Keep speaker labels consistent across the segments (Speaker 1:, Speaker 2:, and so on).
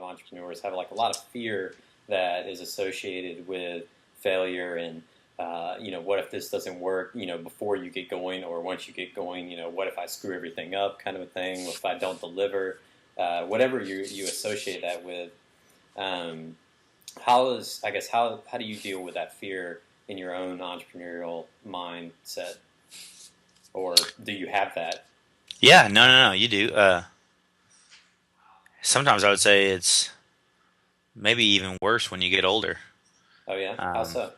Speaker 1: entrepreneurs have like a lot of fear that is associated with failure and what if this doesn't work, before you get going or once you get going, what if I screw everything up kind of a thing, if I don't deliver, whatever you associate that with. How do you deal with that fear in your own entrepreneurial mindset? Or do you have that?
Speaker 2: Yeah, no, you do. Sometimes I would say it's maybe even worse when you get older.
Speaker 1: Oh yeah? How
Speaker 2: Um,
Speaker 1: so?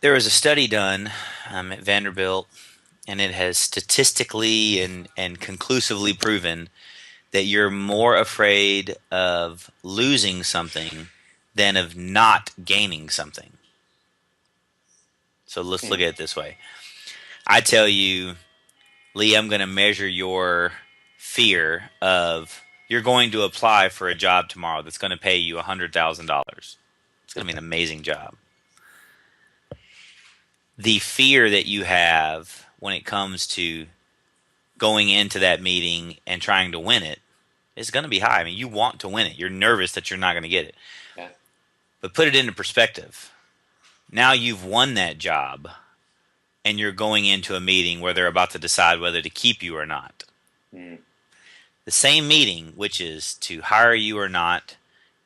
Speaker 2: there was a study done at Vanderbilt, and it has statistically and conclusively proven that you're more afraid of losing something than of not gaining something. So let's
Speaker 1: Hmm.
Speaker 2: look at it this way. I tell you, Lee, I'm going to measure your fear of you're going to apply for a job tomorrow that's going to pay you $100,000. It's going to be an amazing job. The fear that you have when it comes to going into that meeting and trying to win it is going to be high. I mean, you want to win it. You're nervous that you're not going to get it.
Speaker 1: Yeah.
Speaker 2: But put it into perspective. Now you've won that job and you're going into a meeting where they're about to decide whether to keep you or not.
Speaker 1: Hmm.
Speaker 2: The same meeting, which is to hire you or not,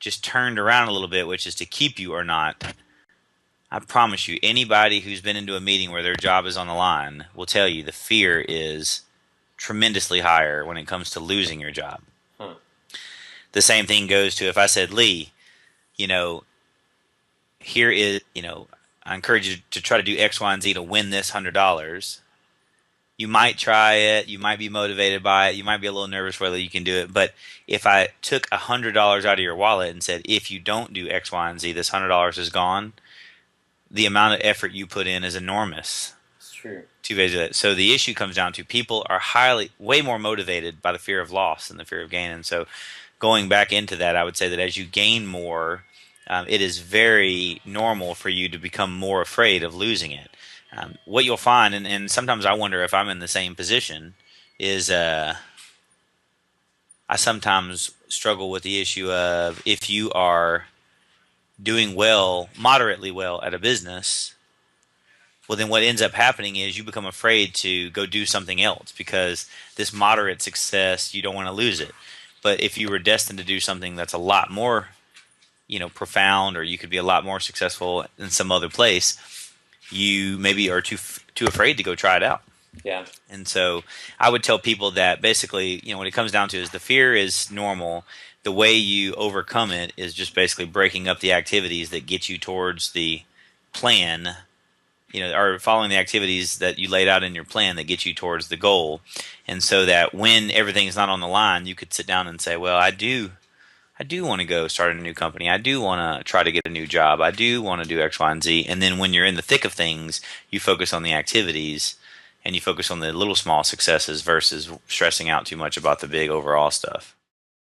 Speaker 2: just turned around a little bit, which is to keep you or not. I promise you, anybody who's been into a meeting where their job is on the line will tell you the fear is tremendously higher when it comes to losing your job.
Speaker 1: Huh.
Speaker 2: The same thing goes to if I said, Lee, you know, here is, I encourage you to try to do X, Y, and Z to win this $100. You might try it. You might be motivated by it. You might be a little nervous whether you can do it. But if I took $100 out of your wallet and said, if you don't do X, Y, and Z, this $100 is gone, the amount of effort you put in is enormous.
Speaker 1: It's true.
Speaker 2: So the issue comes down to people are way more motivated by the fear of loss than the fear of gain. And so going back into that, I would say that as you gain more, it is very normal for you to become more afraid of losing it. What you'll find, and sometimes I wonder if I'm in the same position, is I sometimes struggle with the issue of if you are doing well, moderately well at a business, well, then what ends up happening is you become afraid to go do something else because this moderate success, you don't want to lose it. But if you were destined to do something that's a lot more, profound, or you could be a lot more successful in some other place, you maybe are too afraid to go try it out.
Speaker 1: Yeah.
Speaker 2: And so I would tell people that basically, what it comes down to is the fear is normal. The way you overcome it is just basically breaking up the activities that get you towards the plan, or following the activities that you laid out in your plan that get you towards the goal. And so that when everything's not on the line, you could sit down and say, well, I do want to go start a new company. I do want to try to get a new job. I do want to do X, Y, and Z. And then when you're in the thick of things, you focus on the activities and you focus on the little small successes versus stressing out too much about the big overall stuff.